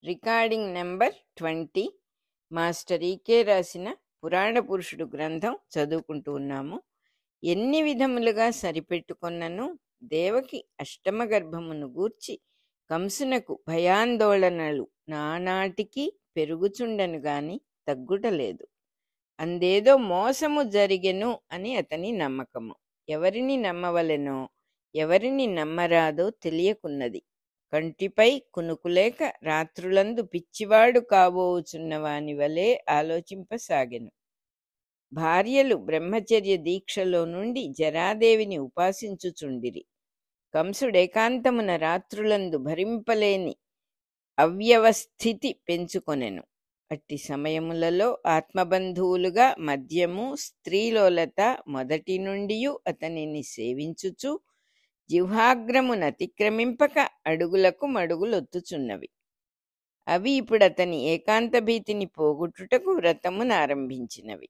Recording number 20. Master ఈకే రాసిన పురాణ పురుషుడు గ్రంథం చదువుకుంటూ ఉన్నాము. ఎన్ని విధములుగా సరిపెట్టుకొన్నను దేవకి అష్టమ గర్భమును గూర్చి కంసునకు భయాందోళనలు నానాటికి పెరుగుచుండెను గాని తగ్గుటలేదు. అందేదో మోసము జరిగెను అని అతని నమ్మకము. ఎవరిని నమ్మవలెనో ఎవరిని నమ్మరాదో తెలియకున్నది. కంటిపై కునుకులేక రాత్రులందు పిచ్చివాడు కాబోచున్నవాని వలె ఆలోచింపసాగెను. భార్యలు బ్రహ్మచర్య దీక్షలో నుండి జరాదేవిని ఉపాసించుచుండిరి. కంసుడేకాంతమున రాత్రులందు భరింపలేని అవ్యవస్థితి పెంచుకొనెను. అట్టి సమయములలో ఆత్మబంధువులుగా మద్యము, స్త్రీలోలత మొదటి నుండియు అతనిని సేవించుచు జిహ్వాగ్రమును అతిక్రమింపక అడుగులకు మడుగులొత్తుచున్నవి. అవి ఇప్పుడతని ఏకాంత భీతిని పోగొట్టుటకు వ్రతమునారంభించినవి.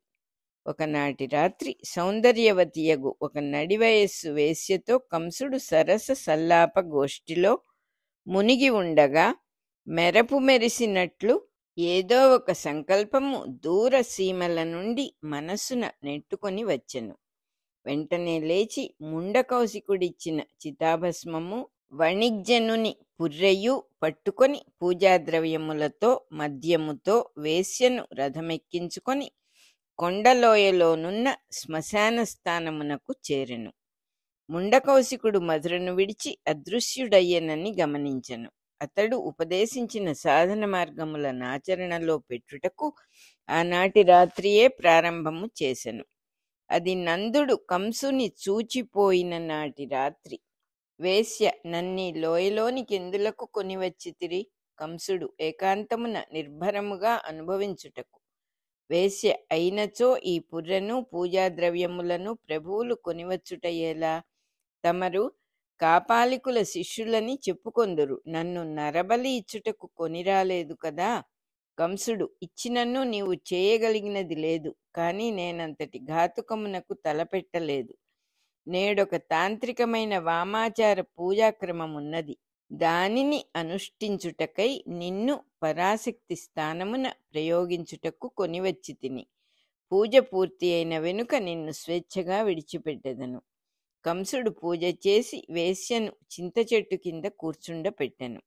ఒకనాటి రాత్రి సౌందర్యవతియగు ఒక నడివయస్సు వేశ్యతో కంసుడు సరస సల్లాప గోష్ఠిలో మునిగి ఉండగా మెరపు మెరిసినట్లు ఏదో ఒక సంకల్పము దూర సీమల నుండి మనస్సున నెట్టుకొని వచ్చెను. వెంటనే లేచి ముండకౌశికుడిచ్చిన చితాభస్మము, వణిజ్జనుని పుర్రెయు పట్టుకొని పూజాద్రవ్యములతో మద్యముతో వేశ్యను రథమెక్కించుకొని కొండలోయలోనున్న శ్మశాన స్థానమునకు చేరెను. ముండకౌశికుడు మధురను విడిచి అదృశ్యుడయ్యనని గమనించెను. అతడు ఉపదేశించిన సాధన మార్గములను ఆచరణలో పెట్టుటకు ఆనాటి రాత్రియే ప్రారంభము చేసెను. అది నందుడు కంసుని చూచిపోయిన నాటి రాత్రి. వేశ్య, నన్ని లోయలోనికెందులకు కొనివచ్చితిరి? కంసుడు ఏకాంతమున నిర్భరముగా అనుభవించుటకు. వేశ్య అయినచో ఈ పుర్రెను పూజాద్రవ్యములను ప్రభువులు కొనివచ్చుటయేలా? తమరు కాపాలికుల శిష్యులని చెప్పుకొందురు, నన్ను నరబలి ఇచ్చుటకు కొనిరాలేదు కదా. కంసుడు, ఇచ్చినన్ను నీవు చేయగలిగినది లేదు, కానీ నేనంతటి ఘాతుకమునకు తలపెట్టలేదు. నేడొక తాంత్రికమైన వామాచార పూజాక్రమమున్నది. దానిని అనుష్ఠించుటకై నిన్ను పరాశక్తి స్థానమున ప్రయోగించుటకు కొనివచ్చి తిని. పూజ పూర్తి అయిన వెనుక నిన్ను స్వేచ్ఛగా విడిచిపెట్టెదను. కంసుడు పూజ చేసి వేశ్యను చింత చెట్టు కింద కూర్చుండపెట్టెను.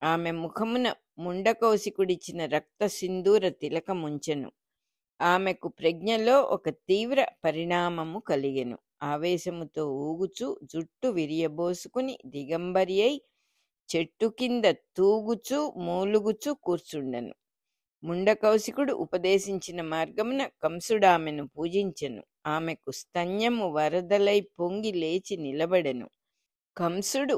ఆమె ముఖమున ముండకౌశికుడిచ్చిన రక్త సింధూర తిలకముంచెను. ఆమెకు ప్రజ్ఞలో ఒక తీవ్ర పరిణామము కలిగెను. ఆవేశముతో ఊగుచూ జుట్టు విరియబోసుకుని దిగంబరి అయి చెట్టు కింద తూగుచూ మూలుగుచూ కూర్చుండెను. ముండకౌశికుడు ఉపదేశించిన మార్గమున కంసుడామెను పూజించెను. ఆమెకు స్తన్యము వరదలై పొంగి లేచి నిలబడెను. కంసుడు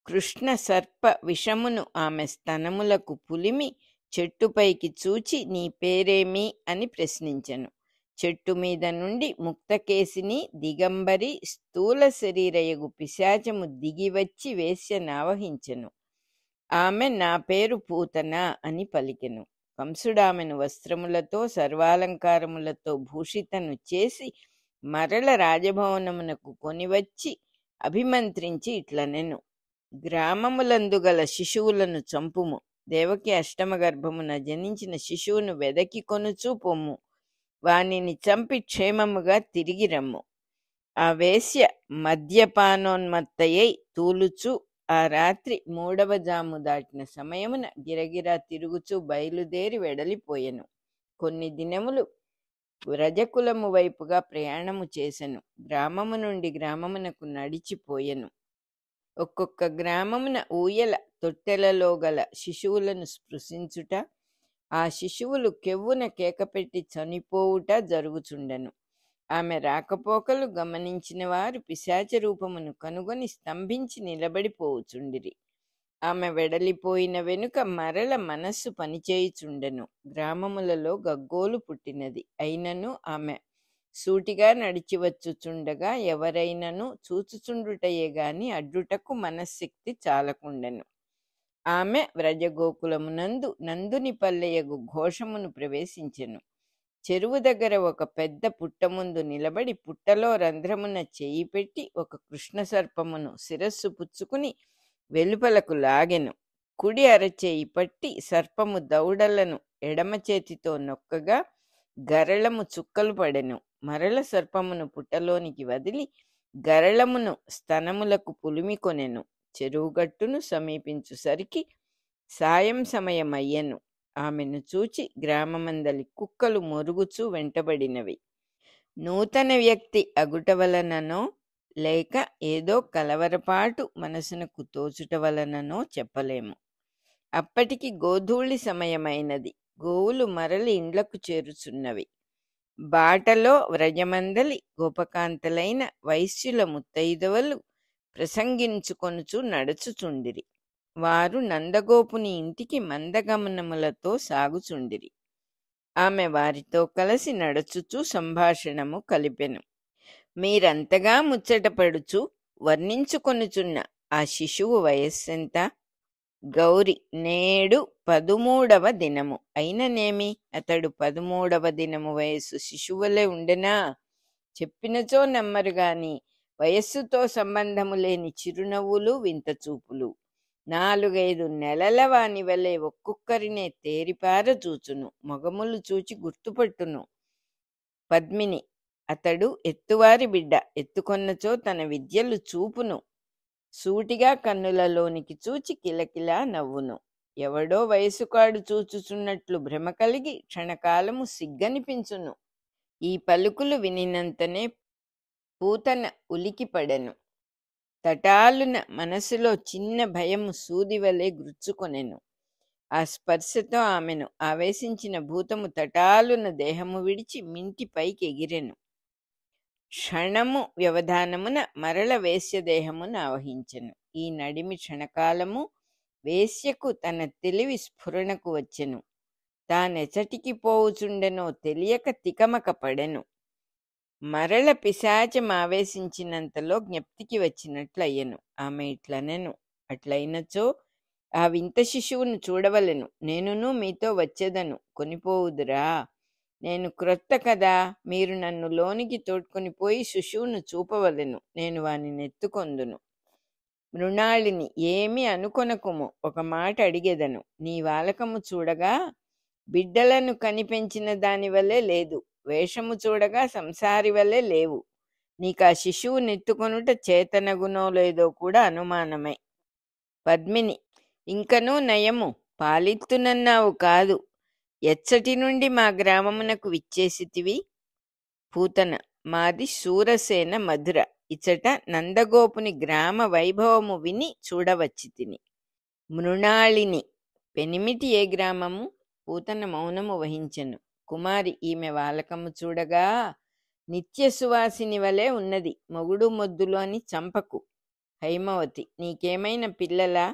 కృష్ణ సర్ప విషమును ఆమె స్తనములకు పులిమి చెట్టుపైకి చూచి, నీ పేరేమి అని ప్రశ్నించెను. చెట్టు మీద నుండి ముక్తకేసిని దిగంబరి స్థూల శరీరయగు పిశాచము దిగివచ్చి వేశ్యనావహించెను. ఆమె, నా పేరు పూతన అని పలికెను. కంసుడామెను వస్త్రములతో సర్వాలంకారములతో భూషితను చేసి మరల రాజభవనమునకు కొనివచ్చి అభిమంత్రించి ఇట్లనెను. గ్రామములందు గల శిశువులను చంపుము. దేవకి అష్టమ గర్భమున జనించిన శిశువును వెదకి కొనుచూ పొమ్ము. వానిని చంపి క్షేమముగా తిరిగి రమ్ము. ఆ వేశ్య మద్యపానోన్మత్తయై తూలుచూ ఆ రాత్రి 3వ జాము దాటిన సమయమున గిరగిరా తిరుగుచూ బయలుదేరి వెడలిపోయెను. కొన్ని దినములు వ్రజకులము వైపుగా ప్రయాణము చేసెను. గ్రామము నుండి గ్రామమునకు నడిచిపోయెను. ఒక్కొక్క గ్రామమున ఊయల తొట్టెలలో గల శిశువులను స్పృశించుట, ఆ శిశువులు కెవ్వున కేకపెట్టి చనిపోవుట జరుగుచుండెను. ఆమె రాకపోకలు గమనించిన వారు పిశాచ రూపమును కనుగొని స్తంభించి నిలబడిపోవుచుండిరి. ఆమె వెడలిపోయిన వెనుక మరల మనస్సు పనిచేయుచుండెను. గ్రామములలో గగ్గోలు పుట్టినది. అయినను ఆమె సూటిగా నడిచివచ్చుచుండగా ఎవరైనను చూచుచుండుటయే గాని అడ్డుటకు మనశ్శక్తి చాలకుండెను. ఆమె వ్రజగోకులమునందు నందుని పల్లెయగు ఘోషమును ప్రవేశించెను. చెరువు దగ్గర ఒక పెద్ద పుట్ట ముందు నిలబడి పుట్టలో రంధ్రమున చేయి పెట్టి ఒక కృష్ణ సర్పమును శిరస్సు పుచ్చుకుని వెలుపలకు లాగెను. కుడి అరచేయి పట్టి సర్పము దౌడలను ఎడమ చేతితో నొక్కగా గరళము చుక్కలు పడెను. మరల సర్పమును పుట్టలోనికి వదిలి గరళమును స్తనములకు పులిమికొనెను. చెరువుగట్టును సమీపించుసరికి సాయం సమయమయ్యెను. ఆమెను చూచి గ్రామమందలి కుక్కలు మొరుగుచూ వెంటబడినవి. నూతన వ్యక్తి అగుట వలననో లేక ఏదో కలవరపాటు మనసునకు తోచుట వలననో చెప్పలేము. అప్పటికి గోధూళి సమయమైనది. గోవులు మరలి ఇండ్లకు చేరుచున్నవి. బాటలో వ్రజమందలి గోపకాంతలైన వైశ్యుల ముత్తైదవలు ప్రసంగించుకొనుచు నడుచుచుండిరి. వారు నందగోపుని ఇంటికి మందగమనములతో సాగుచుండిరి. ఆమె వారితో కలిసి నడుచుచూ సంభాషణము కలిపెను. మీరంతగా ముచ్చటపడుచు వర్ణించుకొనుచున్న ఆ శిశువు వయస్సెంత? గౌరి: నేడు 13వ దినము. అయిననేమి, అతడు 13వ దినము వయస్సు శిశువులే ఉండెనా? చెప్పినచో నమ్మరుగాని వయస్సుతో సంబంధము లేని చిరునవ్వులు వింత చూపులు. 4-5 నెలల వాని వలె ఒక్కొక్కరినే తేరిపార చూచును. మొగములు చూచి గుర్తుపట్టును. పద్మిని: అతడు ఎత్తువారి బిడ్డ. ఎత్తుకొన్నచో తన విద్యలు చూపును. సూటిగా కన్నులలోనికి చూచి కిలకిలా నవ్వును. ఎవడో వయసుకాడు చూచుచున్నట్లు భ్రమ కలిగి క్షణకాలము సిగ్గనిపించును. ఈ పలుకులు వినినంతనే పూతన ఉలికిపడెను. తటాలున మనసులో చిన్న భయము సూదివలె గుచ్చుకొనెను. ఆ స్పర్శతో ఆమెను ఆవేశించిన భూతము తటాలున దేహము విడిచి మింటి పైకి ఎగిరెను. క్షణము వ్యవధానమున మరల వేశ్యదేహమును ఆవహించెను. ఈ నడిమి క్షణకాలము వేశ్యకు తన తెలివి స్ఫురణకు వచ్చెను. తానెచటికి పోవుచుండెనో తెలియక తికమక పడెను. మరల పిశాచం ఆవేశించినంతలో జ్ఞప్తికి వచ్చినట్లయ్యెను. ఆమె ఇట్లనెను: అట్లయినచో ఆ వింత శిశువును చూడవలెను. నేనును మీతో వచ్చేదను. కొనిపోవుదురా? నేను క్రొత్త కదా. మీరు నన్ను లోనికి తోడ్కొని పోయి శిశువును చూపవలెను. నేను వానిని ఎత్తుకొందును. మృణాళిని: ఏమి అనుకొనకుము. ఒక మాట అడిగెదను. నీ వాలకము చూడగా బిడ్డలను కనిపెంచిన దాని వల్లే లేదు. వేషము చూడగా సంసారి వల్లే లేవు. నీకు ఆ శిశువు నెత్తుకొనుట చేతనగునో లేదో కూడా అనుమానమే. పద్మిని: ఇంకనూ నయము, పాలిత్తునన్నావు కాదు. ఎచ్చటి నుండి మా గ్రామమునకు విచ్చేసితివి? పూతన: మాది శూరసేన మధుర. ఇచ్చట నందగోపుని గ్రామ వైభవము విని చూడవచ్చి తిని. మృణాళిని: పెనిమిటి ఏ గ్రామము? పూతన మౌనము వహించెను. కుమారి: ఈమె వాలకము చూడగా నిత్య సువాసిని వలె ఉన్నది. మొగుడు మొద్దులోని చంపకు. హైమవతి: నీకేమైనా పిల్లలా?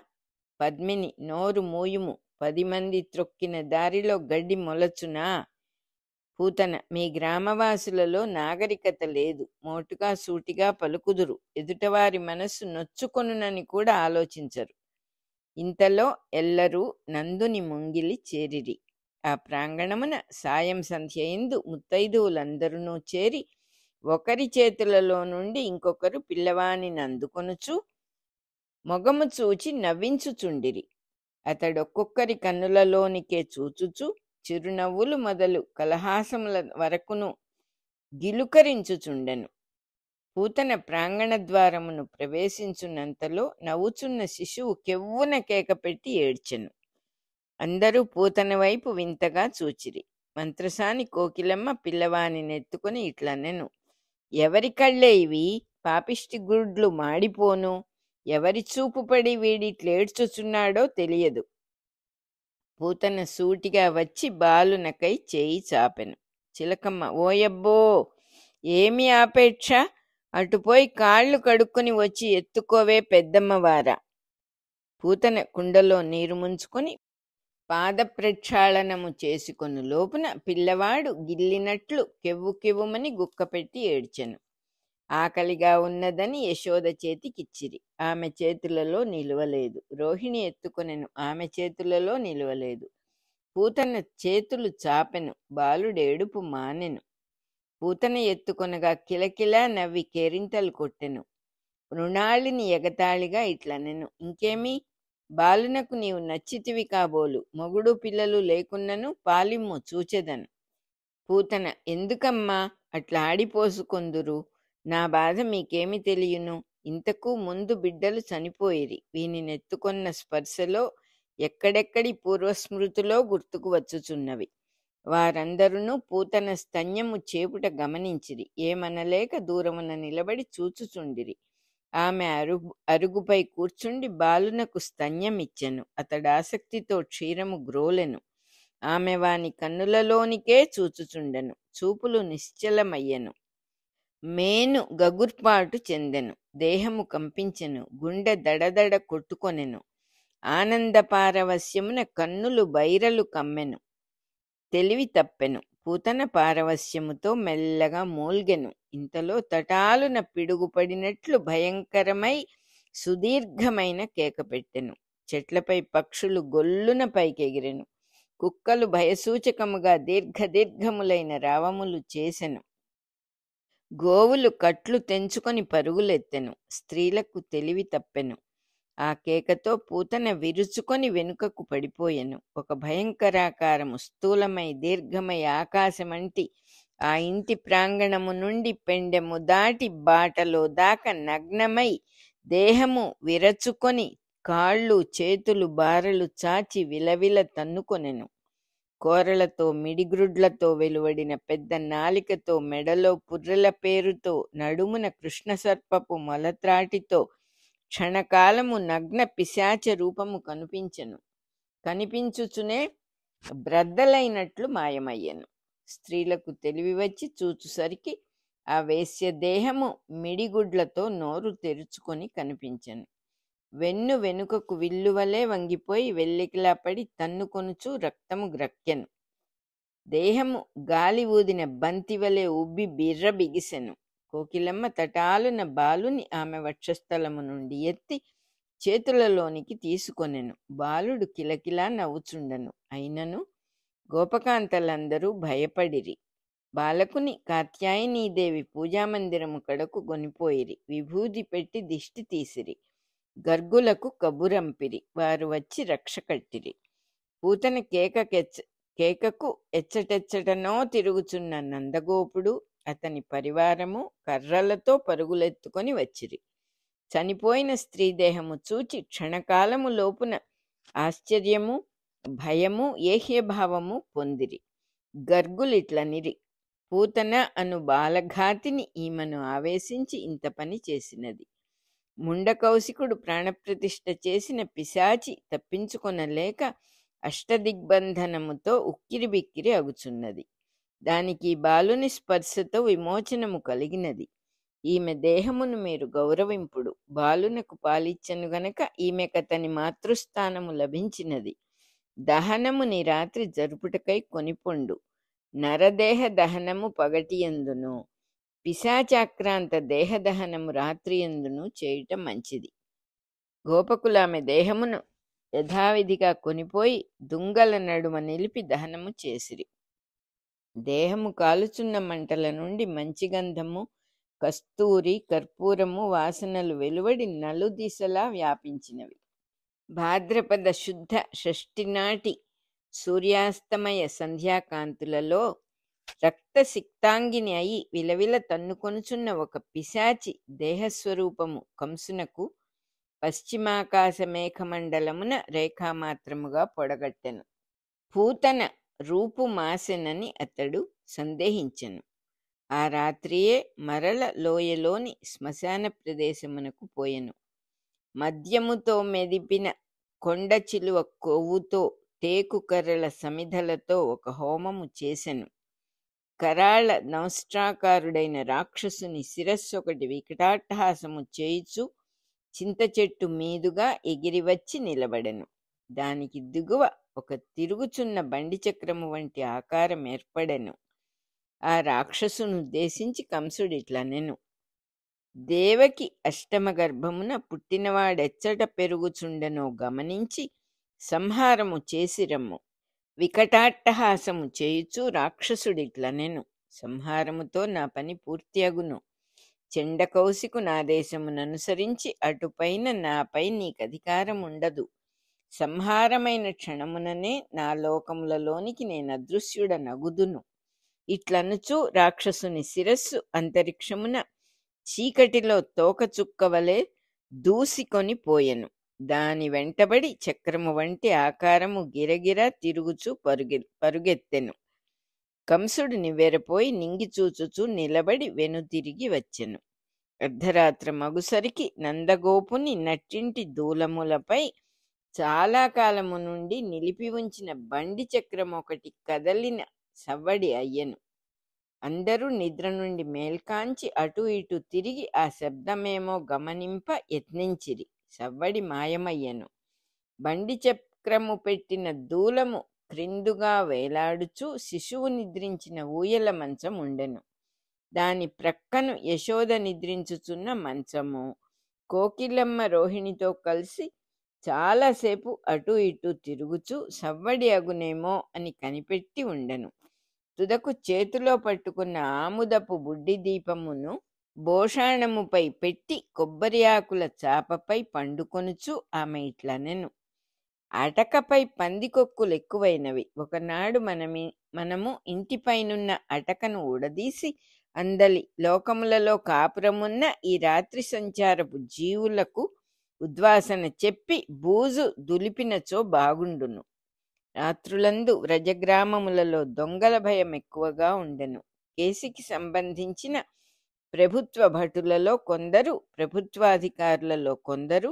పద్మిని: నోరు మూయుము. 10 మంది త్రొక్కిన దారిలో గడ్డి మొలచునా? పూతన: మీ గ్రామవాసులలో నాగరికత లేదు. మోటుగా సూటిగా పలుకుదురు. ఎదుటవారి మనస్సు నొచ్చుకొనునని కూడా ఆలోచించరు. ఇంతలో ఎల్లరూ నందుని ముంగిలి చేరిరి. ఆ ప్రాంగణమున సాయం సంధ్యయందు ముత్తైదువులందరూ చేరి ఒకరి చేతులలో నుండి ఇంకొకరు పిల్లవానిని అందుకొనుచు మొగము చూచి నవ్వించుచుండిరి. అతడొక్కొక్కరి కన్నులలోనికే చూచుచు చిరునవ్వులు మొదలు కలహాసముల వరకును గిలుకరించుచుండెను. పూతన ప్రాంగణ ద్వారమును ప్రవేశించున్నంతలో నవ్వుచున్న శిశువు కెవ్వున కేకపెట్టి ఏడ్చెను. అందరూ పూతన వైపు వింతగా చూచిరి. మంత్రసాని కోకిలమ్మ పిల్లవాని నెత్తుకుని ఇట్లనెను: ఎవరి కళ్ళే ఇవి? పాపిష్టి గుడ్లు మాడిపోను. ఎవరి చూపు పడి వీడిట్లేడ్చుచున్నాడో తెలియదు. పూతన సూటిగా వచ్చి బాలునకై చేయి చాపెను. చిలకమ్మ: ఓయబ్బో, ఏమి ఆపేక్ష? అటుపోయి కాళ్ళు కడుక్కొని వచ్చి ఎత్తుకోవే పెద్దమ్మవారా. పూతన కుండలో నీరు ముంచుకొని పాద ప్రక్షాళనము చేసుకొను లోపున పిల్లవాడు గిల్లినట్లు కెవ్వు కెవ్వుమని గుక్కపెట్టి ఏడ్చెను. ఆకలిగా ఉన్నదని యశోద చేతికిచ్చిరి. ఆమె చేతులలో నిలువలేదు. రోహిణి ఎత్తుకొనెను. ఆమె చేతులలో నిలువలేదు. పూతన చేతులు చాపెను. బాలుడేడుపు మానెను. పూతన ఎత్తుకొనగా కిలకిలా నవ్వి కేరింతలు కొట్టెను. మృణాళిని ఎగతాళిగా ఇట్లనెను: ఇంకేమి, బాలునకు నీవు నచ్చితివి కాబోలు, మొగుడు పిల్లలు లేకున్నను పాలిమ్ము చూచెదను. పూతన, ఎందుకమ్మా అట్లా ఆడిపోసుకొందురు? నా బాధ మీకేమి తెలియను? ఇంతకు ముందు బిడ్డలు చనిపోయిరి. వీనినెత్తుకొన్న స్పర్శలో ఎక్కడెక్కడి పూర్వస్మృతిలో గుర్తుకు వచ్చుచున్నవి. వారందరును పూతన స్తన్యము చేపుట గమనించిరి. ఏమనలేక దూరమున నిలబడి చూచుచుండిరి. ఆమె అరుగుపై కూర్చుండి బాలునకు స్తన్యమిచ్చెను. అతడాసక్తితో క్షీరము గ్రోలెను. ఆమె వాని కన్నులలోనికే చూచుచుండెను. చూపులు నిశ్చలమయ్యెను. మేను గగుర్పాటు చెందెను. దేహము కంపించెను. గుండె దడదడ కొట్టుకొనెను. ఆనందపారవశ్యమున కన్నులు బైరలు కమ్మెను. తెలివి తప్పెను. పూతన పారవశ్యముతో మెల్లగా మూల్గెను. ఇంతలో తటాలున పిడుగుపడినట్లు భయంకరమై సుదీర్ఘమైన కేక పెట్టెను. చెట్లపై పక్షులు గొల్లున పైకెగిరెను. కుక్కలు భయసూచకముగా దీర్ఘములైన రావములు చేసెను. గోవులు కట్లు తెంచుకొని పరుగులెత్తెను. స్త్రీలకు తెలివి తప్పెను. ఆ కేకతో పూతన విరుచుకొని వెనుకకు పడిపోయెను. ఒక భయంకరాకారము స్థూలమై దీర్ఘమై ఆకాశమంటి ఆ ఇంటి ప్రాంగణము నుండి పెండెము దాటి బాటలో దాకా నగ్నమై దేహము విరచుకొని కాళ్ళు చేతులు బారలు చాచి విలవిల తన్నుకొనెను. కోరలతో మిడిగ్రుడ్లతో వెలువడిన పెద్ద నాలికతో, మెడలో పుర్రెల పేరుతో, నడుమున కృష్ణసర్పపు మొలత్రాటితో క్షణకాలము నగ్న పిశాచ రూపము కనిపించుచునే బ్రద్దలైనట్లు మాయమయ్యెను. స్త్రీలకు తెలివి వచ్చి చూచుసరికి ఆ వేశ్య దేహము మిడిగుడ్లతో నోరు తెరుచుకొని కనిపించెను. వెనుకకు విల్లువలే వంగిపోయి వెల్లికిలా పడి తన్నుకొనుచు రక్తము గ్రక్కెను. దేహము గాలి ఊదిన బంతివలే ఉబ్బి బిర్ర బిగిసెను. కోకిలమ్మ తటాలున బాలుని ఆమె వక్షస్థలము నుండి ఎత్తి చేతులలోనికి తీసుకొనెను. బాలుడు కిలకిలా నవ్వుచుండెను. అయినను గోపకాంతలందరూ భయపడిరి. బాలకుని కాత్యాయనీదేవి పూజామందిరము కడకు గొనిపోయిరి. విభూది పెట్టి దిష్టి తీసిరి. గర్గులకు కబురంపిరి. వారు వచ్చి రక్ష కట్టిరి. పూతన కేకకు ఎచ్చటెచ్చటనో తిరుగుచున్న నందగోపుడు అతని పరివారము కర్రలతో పరుగులెత్తుకొని వచ్చిరి. చనిపోయిన స్త్రీదేహము చూచి క్షణకాలము లోపున ఆశ్చర్యము, భయము, ఏహ్యభావము పొందిరి. గర్గులిట్లనిరి, పూతన అను బాలఘాతిని ఈమెను ఆవేశించి ఇంత పని చేసినది. ముండకౌశికుడు ప్రాణప్రతిష్ఠ చేసిన పిశాచి తప్పించుకొనలేక అష్టదిగ్బంధనముతో ఉక్కిరిబిక్కిరి అగుచున్నది. దానికి బాలుని స్పర్శతో విమోచనము కలిగినది. ఈమె దేహమును మీరు గౌరవింపుడు. బాలునకు పాలిచ్చను గనక ఈమెకతని మాతృస్థానము లభించినది. దహనముని రాత్రి జరుపుటకై కొనిపొండు. నరదేహ దహనము పగటియందును, పిశాచాక్రాంత దేహదహనము రాత్రియందును చేయుట మంచిది. గోపకులు ఆమె దేహమును యథావిధిగా కొనిపోయి దుంగల నడుమ నిలిపి దహనము చేసిరి. దేహము కాలుచున్న మంటల నుండి మంచి గంధము, కస్తూరి, కర్పూరము వాసనలు వెలువడి నలుదిశలా వ్యాపించినవి. భాద్రపద శుద్ధ షష్ఠి నాటి సూర్యాస్తమయ సంధ్యాకాంతులలో రక్తసిక్తాంగిని అయి విలవిల తన్నుకొనుచున్న ఒక పిశాచి దేహస్వరూపము కంసునకు పశ్చిమాకాశ మేఘమండలమున రేఖామాత్రముగా పొడగట్టెను. పూతన రూపు మాసెనని అతడు సందేహించెను. ఆ రాత్రియే మరల లోయలోని శ్మశాన ప్రదేశమునకు పోయెను. మద్యముతో మెదిపిన కొండ చిలువ కొవ్వుతో, టేకు కర్రల సమిధలతో ఒక హోమము చేసెను. కరాళ నౌష్ట్రాకారుడైన రాక్షసుని శిరస్సొకటి వికటాట్టహాసము చేయుచు చింత చెట్టు మీదుగా ఎగిరివచ్చి నిలబడెను. దానికి దిగువ ఒక తిరుగుచున్న బండి చక్రము వంటి ఆకారం ఏర్పడెను. ఆ రాక్షసునుద్దేశించి కంసుడిట్లనెను, దేవకి అష్టమ గర్భమున పుట్టినవాడెచ్చట పెరుగుచుండెనో గమనించి సంహారము చేసిరమ్ము. వికటాట్టహాసము చేయుచు రాక్షసుడిట్లనెను, సంహారముతో నా పని పూర్తి అగును. చెండకౌశికునాదేశముననుసరించి అటుపైన నాపై నీకధికారం ఉండదు. సంహారమైన క్షణముననే నా లోకములలోనికి నేను అదృశ్యుడనగుదును. ఇట్లనుచు రాక్షసుని శిరస్సు అంతరిక్షమున చీకటిలో తోకచుక్కవలే దూసికొని పోయెను. దాని వెంటబడి చక్రము వంటి ఆకారము గిరగిరా తిరుగుచు పరుగెత్తెను. కంసుడు నివ్వెరపోయి నింగిచూచుచూ నిలబడి వెనుతిరిగి వచ్చెను. అర్ధరాత్రి మగుసరికి నందగోపుని నట్టింటి దూలములపై చాలా కాలము నుండి నిలిపి ఉంచిన బండి చక్రం ఒకటి కదలిన సవ్వడి అయ్యెను. అందరూ నిద్ర నుండి మేల్కాంచి అటు ఇటు తిరిగి ఆ శబ్దమేమో గమనింప యత్నించిరి. సవ్వడి మాయమయ్యెను. బండి చక్రము పెట్టిన దూలము క్రిందుగా వేలాడుచూ శిశువు నిద్రించిన ఊయల మంచం ఉండెను. దాని ప్రక్కను యశోద నిద్రించుచున్న మంచము. కోకిలమ్మ రోహిణితో కలిసి చాలాసేపు అటు ఇటు తిరుగుచూ సవ్వడి అగునేమో అని కనిపెట్టి ఉండెను. తుదకు చేతిలో పట్టుకున్న ఆముదపు బుడ్డి దీపమును భోషాణముపై పెట్టి కొబ్బరి ఆకుల చాపపై పండుకొనుచు ఆమె ఇట్లనెను. అటకపై పందికొక్కులు ఎక్కువైనవి. ఒకనాడు మనము ఇంటిపైనున్న అటకను ఊడదీసి అందలి లోకములలో కాపురమున్న ఈ రాత్రి సంచారపు జీవులకు ఉద్వాసన చెప్పి బూజు దులిపినచో బాగుండును. రాత్రులందు వ్రజగ్రామములలో దొంగల భయం ఎక్కువగా ఉండెను. కేసికి సంబంధించిన ప్రభుత్వ భటులలో కొందరు, ప్రభుత్వాధికారులలో కొందరు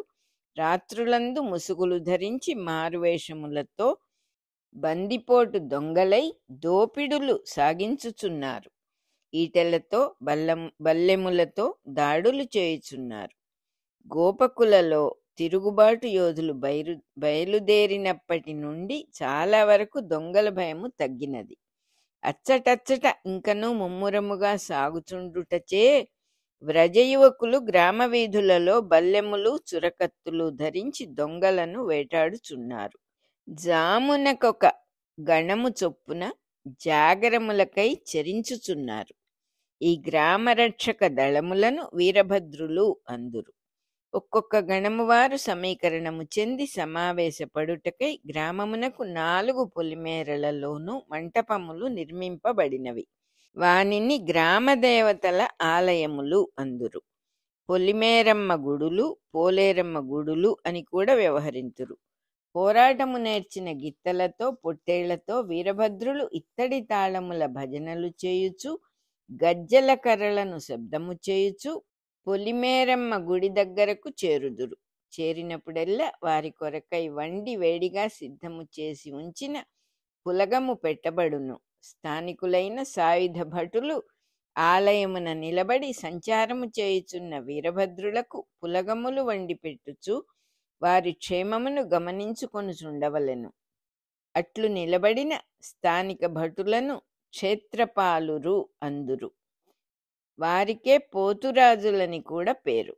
రాత్రులందు ముసుగులు ధరించి మారువేషములతో బందిపోటు దొంగలై దోపిడులు సాగించుచున్నారు. ఈటెలతో బల్లెములతో దాడులు చేయుచున్నారు. గోపకులలో తిరుగుబాటు యోధులు బయలుదేరినప్పటి నుండి చాలా వరకు దొంగల భయము తగ్గినది. అచ్చటచ్చట ఇంకనూ ముమ్మురముగా సాగుచుండుటచే వ్రజయువకులు గ్రామ వీధులలో బల్లెములు చురకత్తులు ధరించి దొంగలను వేటాడుచున్నారు. జామునకొక గణము చొప్పున జాగరములకై చరించుచున్నారు. ఈ గ్రామరక్షక దళములను వీరభద్రులు అందురు. ఒక్కొక్క గణము వారు సమీకరణము చెంది సమావేశపడుటకై గ్రామమునకు 4 పొలిమేరలలోనూ మంటపములు నిర్మింపబడినవి. వానిని గ్రామదేవతల ఆలయములు అందురు. పొలిమేరమ్మ గుడులు, పోలేరమ్మ గుడులు అని కూడా వ్యవహరింతురు. పోరాటము నేర్చిన గిత్తలతో పొట్టేళ్లతో వీరభద్రులు ఇత్తడి తాళముల భజనలు చేయుచు గజ్జల కర్రలను శబ్దము చేయుచు పొలిమేరమ్మ గుడి దగ్గరకు చేరుదురు. చేరినప్పుడెల్లా వారి కొరకై వండి వేడిగా సిద్ధము చేసి ఉంచిన పులగము పెట్టబడును. స్థానికులైన సాయుధ భటులు ఆలయమున నిలబడి సంచారము చేయుచున్న వీరభద్రులకు పులగములు వండి పెట్టుచు వారి క్షేమమును గమనించుకొనుచుండవలెను. అట్లు నిలబడిన స్థానిక భటులను క్షేత్రపాలురు అందురు. వారికే పోతురాజులని కూడా పేరు.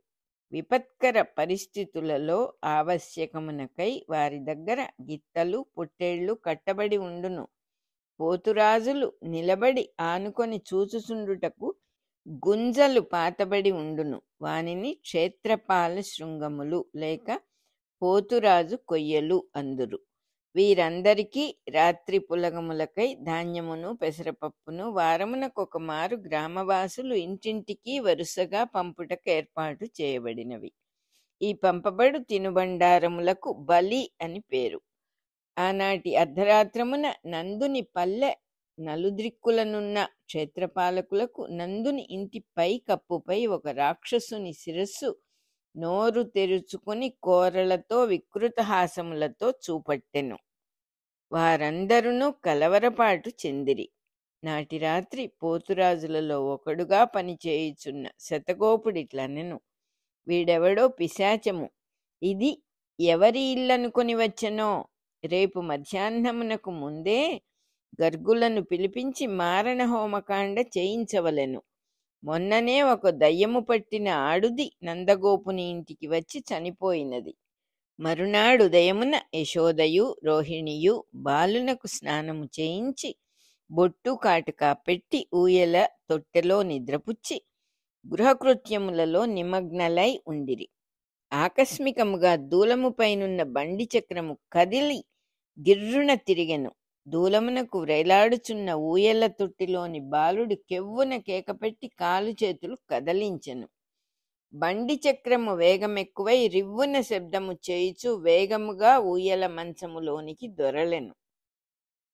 విపత్కర పరిస్థితులలో ఆవశ్యకమునకై వారి దగ్గర గిత్తలు పొట్టేళ్లు కట్టబడి ఉండును. పోతురాజులు నిలబడి ఆనుకొని చూచుచుండుటకు గుంజలు పాతబడి ఉండును. వానిని క్షేత్రపాల శృంగములు లేక పోతురాజు కొయ్యలు అందురు. వీరందరికీ రాత్రి పులగములకై ధాన్యమును పెసరపప్పును వారమునకొక మారు గ్రామవాసులు ఇంటింటికి వరుసగా పంపుటకు ఏర్పాటు చేయబడినవి. ఈ పంపబడు తినుబండారములకు బలి అని పేరు. ఆనాటి అర్ధరాత్రమున నందుని పల్లె నలుద్రిక్కులనున్న క్షేత్రపాలకులకు నందుని ఇంటి పై కప్పుపై ఒక రాక్షసుని శిరస్సు నోరు తెరుచుకుని కోరలతో వికృత హాసములతో చూపట్టెను. వారందరూ కలవరపాటు చెందిరి. నాటి రాత్రి పోతురాజులలో ఒకడుగా పనిచేయుచున్న శతగోపుడిట్లనెను. వీడెవడో పిశాచము. ఇది ఎవరి ఇల్లనుకొని వచ్చెనో. రేపు మధ్యాహ్నమునకు ముందే గర్గులను పిలిపించి మారణ హోమకాండ చేయించవలెను. మొన్ననే ఒక దయ్యము పట్టిన ఆడుది నందగోపుని ఇంటికి వచ్చి చనిపోయినది. మరునాడు ఉదయమున యశోదయు రోహిణియు బాలునకు స్నానము చేయించి బొట్టు కాటుకా పెట్టి ఊయల తొట్టెలో నిద్రపుచ్చి గృహకృత్యములలో నిమగ్నలై ఉండిరి. ఆకస్మికముగా దూలముపైనున్న బండి చక్రము కదిలి గిర్రున తిరిగెను. దూలమునకు వ్రేలాడుచున్న ఊయల తొట్టిలోని బాలుడు కెవ్వున కేకపెట్టి కాలు చేతులు కదలించెను. బండి చక్రము వేగమెక్కువై రివ్వున శబ్దము చేయుచు వేగముగా ఊయల మంచములోనికి దొరలెను.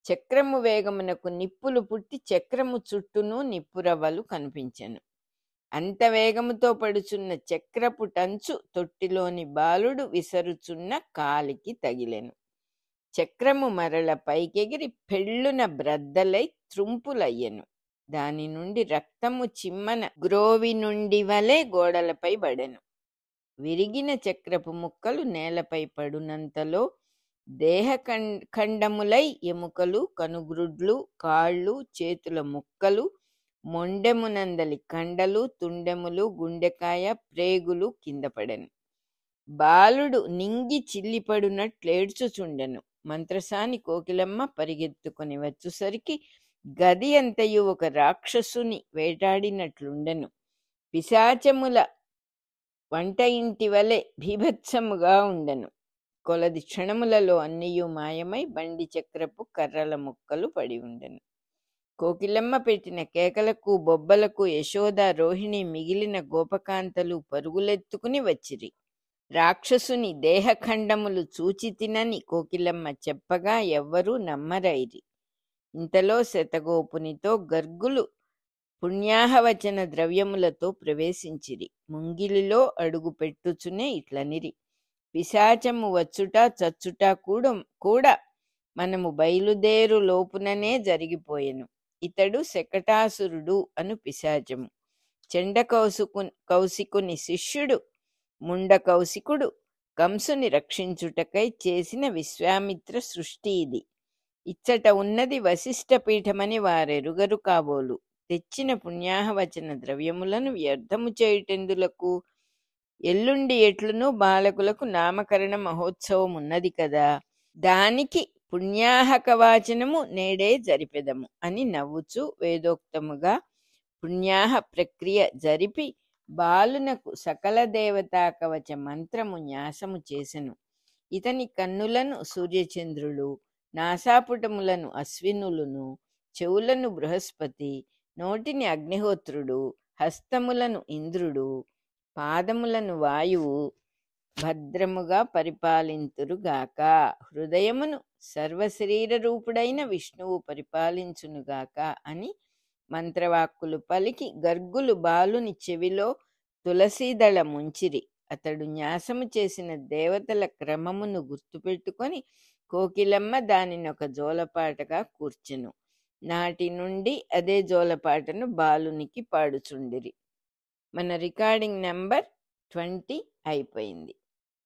చక్రము వేగమునకు నిప్పులు పుట్టి చక్రము చుట్టూను నిప్పురవ్వలు కనిపించెను. అంత వేగముతో పడుచున్న చక్రపు టంచు తొట్టిలోని బాలుడు విసరుచున్న కాలికి తగిలెను. చక్రము మరల పైకెగిరి పెళ్ళున బ్రద్దలై త్రుంపులయ్యెను. దాని నుండి రక్తము చిమ్మన గ్రోవి నుండి వలె గోడలపై పడెను. విరిగిన చక్రపు ముక్కలు నేలపై పడునంతలో దేహ ఖండములై ఎముకలు, కనుగ్రుడ్లు, కాళ్ళు, చేతుల ముక్కలు, మొండెమునందలి కండలు, తుండెములు, గుండెకాయ, ప్రేగులు కింద పడెను. బాలుడు నింగి చిల్లిపడునట్లేడ్చుచుండెను. మంత్రసాని కోకిలమ్మ పరిగెత్తుకుని వచ్చుసరికి గది అంతయు ఒక రాక్షసుని వేటాడినట్లుండెను. పిశాచముల వంట ఇంటి వలె భీభత్సముగా ఉండెను. కొలది క్షణములలో అన్నియు మాయమై బండి చక్రపు కర్రల ముక్కలు పడి ఉండెను. కోకిలమ్మ పెట్టిన కేకలకు బొబ్బలకు యశోద, రోహిణి, మిగిలిన గోపకాంతలు పరుగులెత్తుకుని వచ్చిరి. రాక్షసుని దేహఖండములు చూచి తినని కోకిలమ్మ చెప్పగా ఎవ్వరూ నమ్మరైరి. ఇంతలో శతగోపునితో గర్గులు పుణ్యాహవచన ద్రవ్యములతో ప్రవేశించిరి. ముంగిలిలో అడుగు పెట్టుచునే ఇట్లనిరి: పిశాచము వచ్చుట చచ్చుట కూడా మనము బయలుదేరు లోపుననే జరిగిపోయెను. ఇతడు శకటాసురుడు అను పిశాచము. చెండ కౌశికుని శిష్యుడు ముండకౌశికుడు కంసుని రక్షించుటకై చేసిన విశ్వామిత్ర సృష్టి ఇది. ఇచ్చట ఉన్నది వశిష్ఠ పీఠమని వారెరుగరు కాబోలు. తెచ్చిన పుణ్యాహవచన ద్రవ్యములను వ్యర్థము చేయుటెందులకు? ఎల్లుండి ఎట్లునూ బాలకులకు నామకరణ మహోత్సవం ఉన్నది కదా, దానికి పుణ్యాహకవాచనము నేడే జరిపెదము అని నవ్వుచూ వేదోక్తముగా పుణ్యాహ ప్రక్రియ జరిపి బాలునకు సకల దేవతా కవచ మంత్రము న్యాసము చేసెను. ఇతని కన్నులను సూర్యచంద్రులు, నాసాపుటములను అశ్వినులును, చెవులను బృహస్పతి, నోటిని అగ్నిహోత్రుడు, హస్తములను ఇంద్రుడు, పాదములను వాయువు భద్రముగా పరిపాలింతురుగాక. హృదయమును సర్వశరీర రూపుడైన విష్ణువు పరిపాలించునుగాక అని మంత్రవాక్కులు పలికి గర్గులు బాలుని చెవిలో తులసీదళ ముంచిరి. అతడు న్యాసము చేసిన దేవతల క్రమమును గుర్తుపెట్టుకొని కోకిలమ్మ దానినొక జోలపాటగా కూర్చెను. నాటి నుండి అదే జోలపాటను బాలునికి పాడుచుండిరి. మన రికార్డింగ్ నెంబర్ 20 అయిపోయింది.